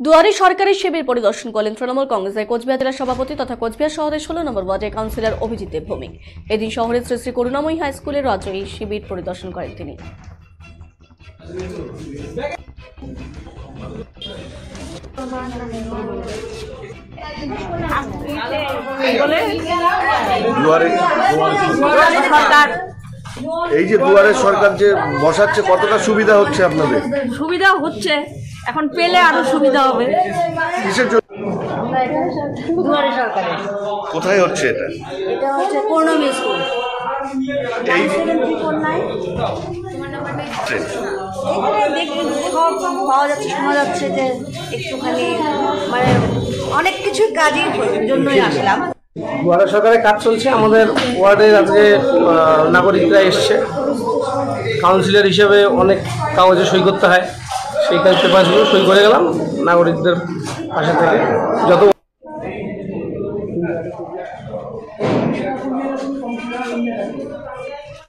দুয়ারে সরকারি শিবির পরিদর্শন করলেন তৃণমূল কংগ্রেসের কোচবিহার জেলা সভাপতি তথা কোচবিহার শহরের 16 নম্বর ওয়ার্ডের কাউন্সিলর অভিজিৎ দেবভৌমিক। এদিন শহরের শ্রী শ্রী করুণাময়ী হাই স্কুলের রাজ্য এই শিবির পরিদর্শন করেন তিনি। এই যে দুয়ারে সরকার যে বসাচ্ছে কতটা সুবিধা হচ্ছে আপনাদের? সুবিধা হচ্ছে, এখন পেলে আরো সুবিধা হবে। কিসের জন্য? দুয়ারে সরকারে। কোথায় হচ্ছে এটা? এটা হচ্ছে করুণাময়ী স্কুল। এই সব পাওয়া যাচ্ছে, শোনা যাচ্ছে যে একটুখানি মানে অনেক কিছু কাজের জন্যই আসলাম। দুয়ারে সরকারের কাজ চলছে। আমাদের ওয়ার্ডে আজকে নাগরিকরা এসছে, কাউন্সিলর হিসেবে অনেক কাগজে সই করতে হয়, সেই কাজ পেপারসগুলো সই করে গেলাম নাগরিকদের পাশে থেকে। যত